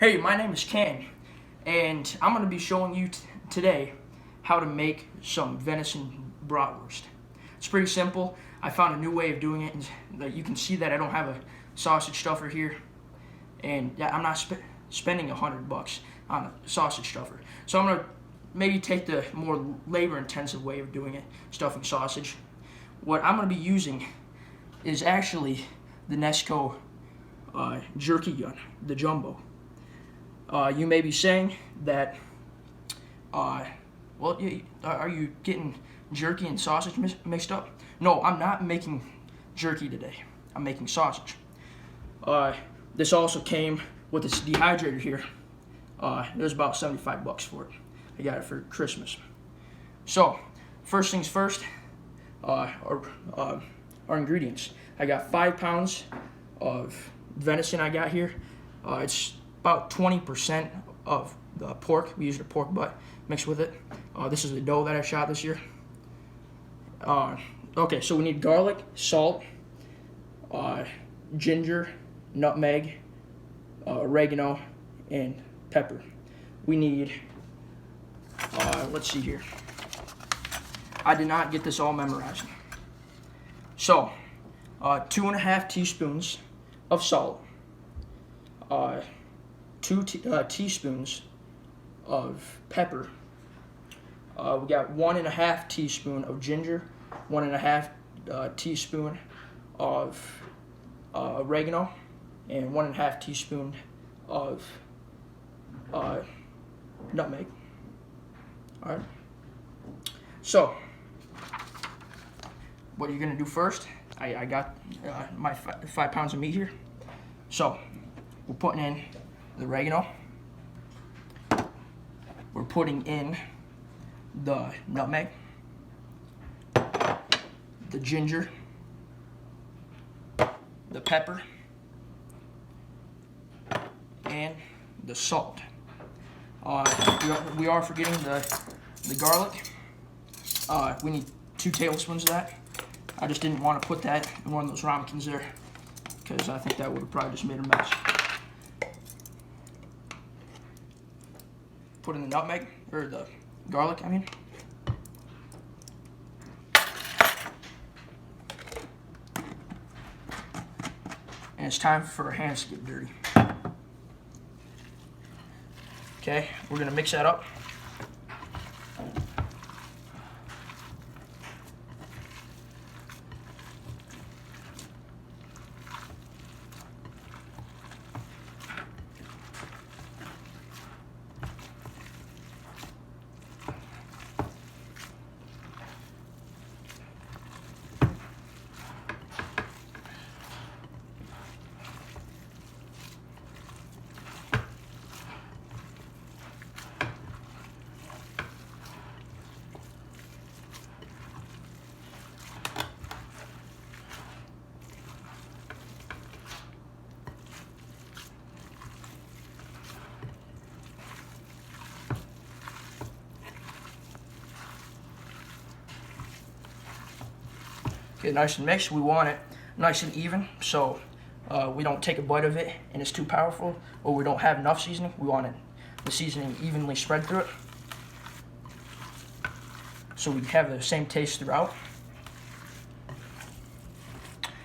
Hey, my name is Ken, and I'm going to be showing you today how to make some venison bratwurst. It's pretty simple. I found a new way of doing it, and you can see that I don't have a sausage stuffer here, and I'm not spending $100 on a sausage stuffer. So I'm going to maybe take the more labor-intensive way of doing it, stuffing sausage. What I'm going to be using is actually the NESCO Jerky Gun, the Jumbo. You may be saying that, well, are you getting jerky and sausage mixed up? No, I'm not making jerky today. I'm making sausage. This also came with this dehydrator here. It was about $75 for it. I got it for Christmas. So, first things first, our ingredients. I got 5 pounds of venison I got here. It's about 20% of the pork. We used a pork butt mixed with it. This is the dough that I shot this year. Okay, so we need garlic, salt, ginger, nutmeg, oregano, and pepper. We need, let's see here. I did not get this all memorized. So, 2.5 teaspoons of salt, 2 teaspoons of pepper. We got 1.5 teaspoon of ginger, 1.5 teaspoon of oregano, and 1.5 teaspoon of nutmeg. All right. So, what you're gonna do first? I got my 5 pounds of meat here. So, we're putting in the oregano. We're putting in the nutmeg, the ginger, the pepper, and the salt. We are forgetting the garlic. We need 2 tablespoons of that. I just didn't want to put that in one of those ramekins there because I think that would have probably just made a mess. Put in the nutmeg, or the garlic, I mean. And it's time for our hands to get dirty. Okay, we're gonna mix that up. Get nice and mixed. We want it nice and even, so we don't take a bite of it and it's too powerful, or we don't have enough seasoning. We want the seasoning evenly spread through it, so we have the same taste throughout.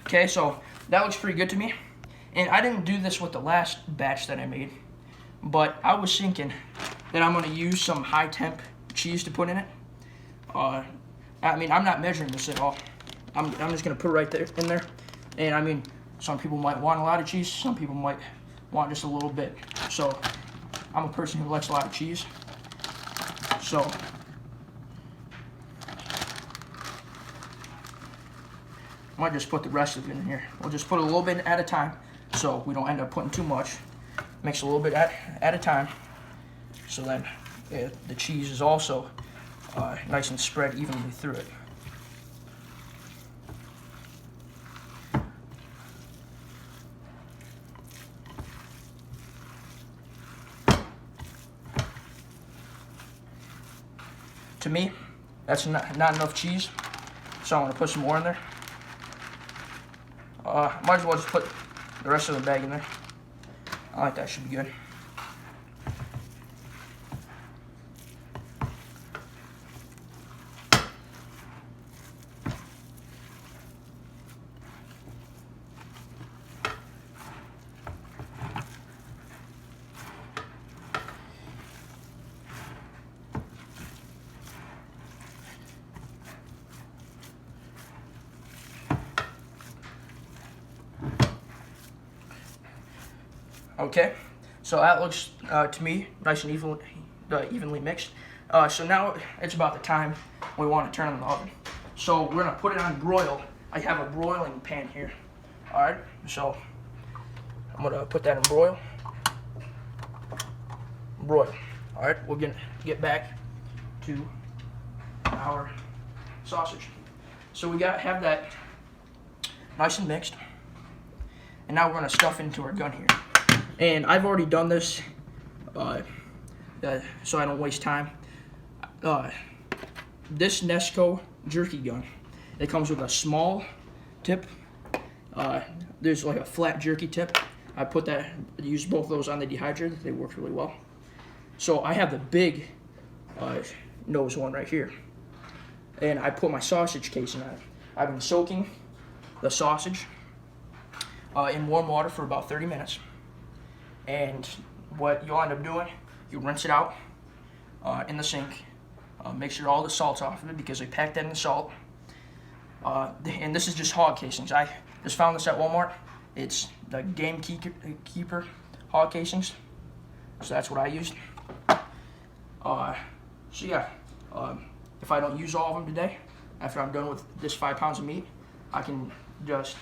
Okay, so that looks pretty good to me. And I didn't do this with the last batch that I made, but I was thinking that I'm going to use some high temp cheese to put in it. I mean, I'm not measuring this at all. I'm just going to put it right there in there. And I mean, some people might want a lot of cheese, some people might want just a little bit. So I'm a person who likes a lot of cheese. So I might just put the rest of it in here. We'll just put a little bit at a time so we don't end up putting too much. Mix a little bit at a time, so then the cheese is also nice and spread evenly through it. To me, that's not enough cheese, so I'm going to put some more in there. Might as well just put the rest of the bag in there. I think that should be good. Okay, so that looks to me nice and evenly mixed. So now it's about the time we want to turn on the oven. So we're gonna put it on broil. I have a broiling pan here. All right, so I'm gonna put that in broil. Broil. All right, we're gonna get back to our sausage. So we have that nice and mixed, and now we're gonna stuff into our gun here. And I've already done this, so I don't waste time. This NESCO Jerky Gun, it comes with a small tip. There's like a flat jerky tip. I used both of those on the dehydrator. They work really well. So I have the big nose one right here, and I put my sausage casing on it. I've been soaking the sausage in warm water for about 30 minutes. And what you'll end up doing, you rinse it out in the sink. Make sure all the salt's off of it because they pack that in the salt. And this is just hog casings. I just found this at Walmart. It's the Gamekeeper hog casings. So that's what I used. So yeah, if I don't use all of them today, after I'm done with this 5 pounds of meat, I can just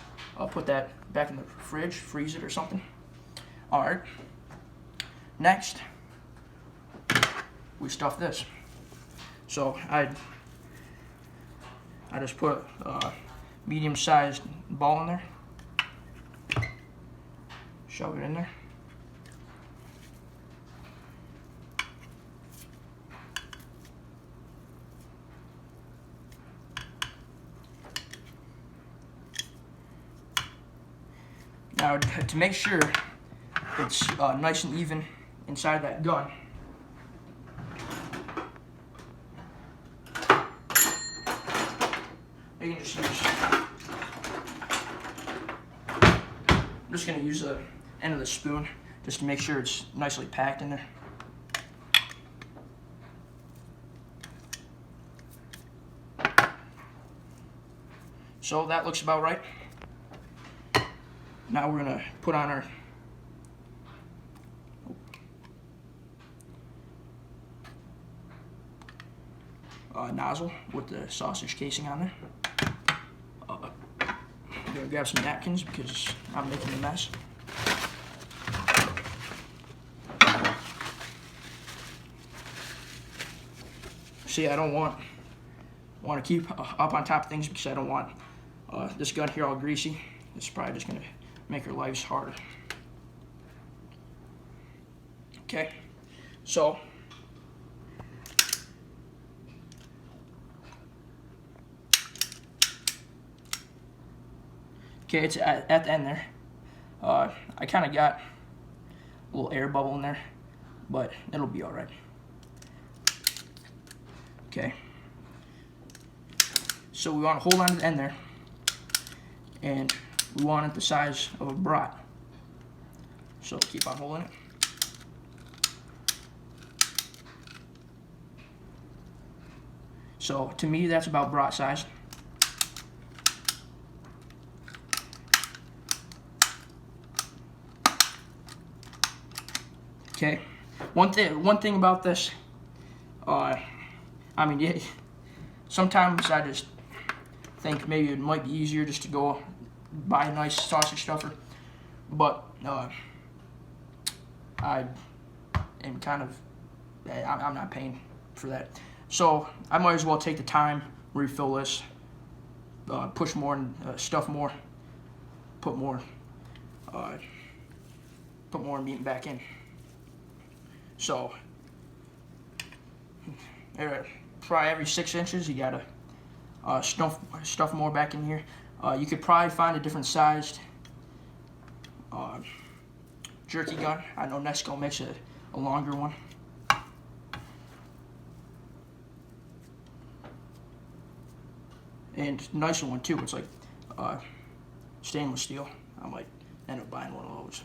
put that back in the fridge, freeze it or something. All right. Next, we stuff this. So I just put a medium-sized ball in there. Shove it in there. Now, to make sure it's nice and even inside that gun, you can just use, I'm just going to use the end of the spoon just to make sure it's nicely packed in there. So that looks about right. Now we're going to put on our nozzle with the sausage casing on there. I'm going to grab some napkins because I'm making a mess. See, I don't want to keep up on top of things because I don't want this gun here all greasy. It's probably just going to make our lives harder. Okay, so it's at the end there. I kind of got a little air bubble in there, but it'll be all right. Okay, so we want to hold on to the end there, and we want it the size of a brat. So keep on holding it. So to me, that's about brat size. Okay. One thing about this, I mean, yeah, sometimes I just think maybe it might be easier just to go buy a nice sausage stuffer, but I am kind of, I'm not paying for that. So I might as well take the time, refill this, push more and stuff more, put more meat back in. So probably every 6 inches you gotta stuff more back in here. You could probably find a different sized jerky gun. I know NESCO makes a longer one. And nicer one too. It's like stainless steel. I might end up buying one of those,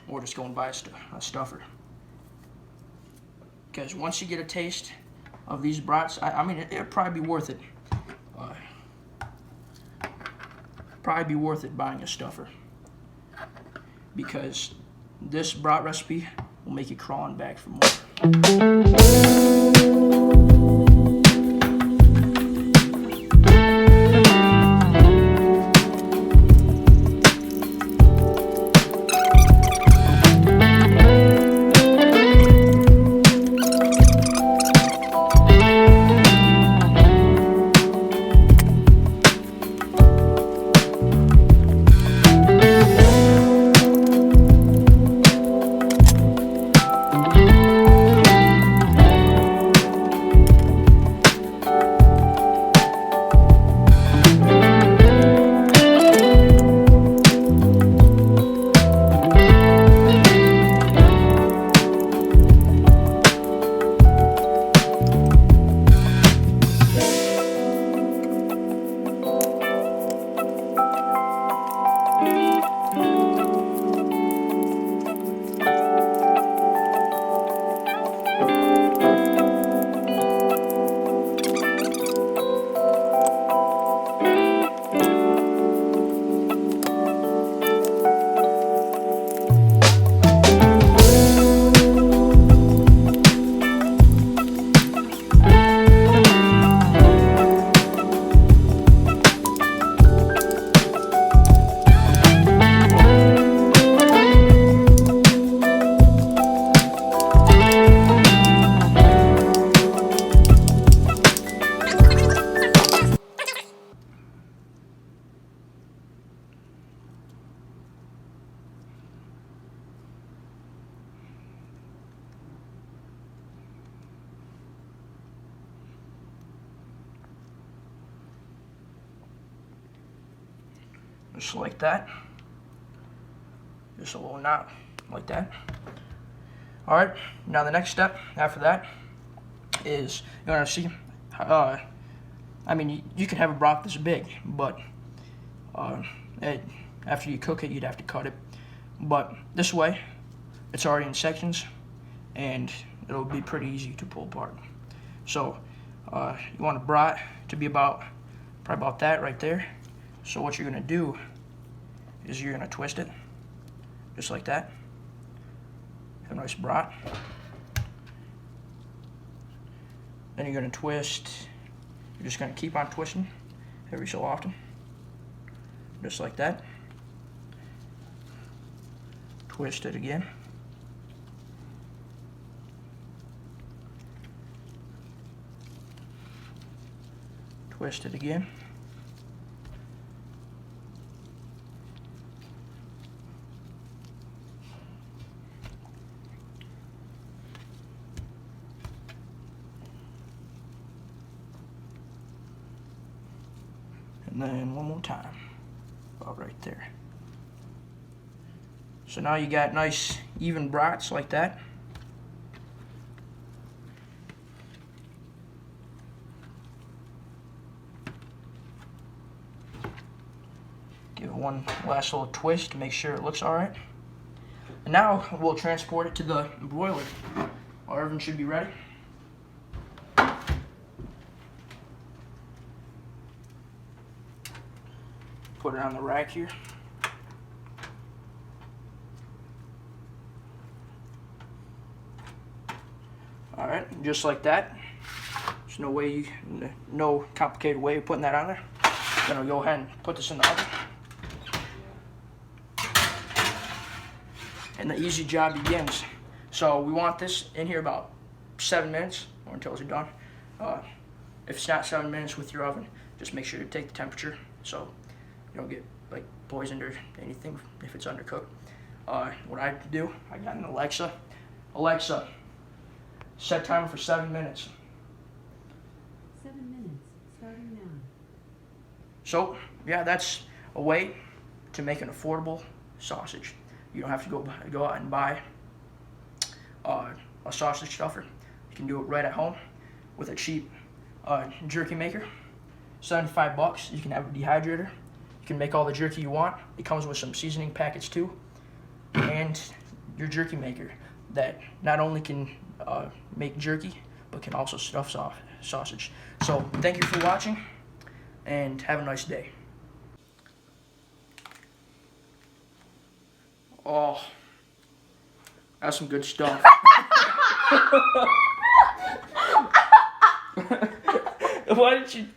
or just go and buy a stuffer. Because once you get a taste of these brats, I mean, it'll probably be worth it. Probably be worth it buying a stuffer, because this brat recipe will make you crawling back for more. Just like that. Just a little knot like that. All right, now the next step after that is you're gonna see, I mean, you can have a brat this big, but after you cook it, you'd have to cut it. But this way, it's already in sections, and it'll be pretty easy to pull apart. So you want a brat to be probably about that right there. So what you're gonna do is you're gonna twist it, just like that. Have a nice brat. Then you're gonna twist, you're just gonna keep on twisting every so often, just like that. Twist it again. Twist it again. And then one more time, about right there. So now you got nice even brats like that. Give it one last little twist to make sure it looks all right. And now we'll transport it to the broiler. Our oven should be ready. Put it on the rack here. All right, just like that. There's no complicated way of putting that on there. Then we'll go ahead and put this in the oven. And the easy job begins. So we want this in here about 7 minutes, or until it's done. If it's not 7 minutes with your oven, just make sure to take the temperature so you don't get like poisoned or anything if it's undercooked. What I do, I got an Alexa. Alexa, set timer for 7 minutes. 7 minutes, starting now. So, yeah, that's a way to make an affordable sausage. You don't have to go out and buy a sausage stuffer. You can do it right at home with a cheap jerky maker. 75 bucks. You can have a dehydrator. You can make all the jerky you want. It comes with some seasoning packets too, and your jerky maker that not only can make jerky, but can also stuff sausage. So thank you for watching, and have a nice day. That's some good stuff. Why did you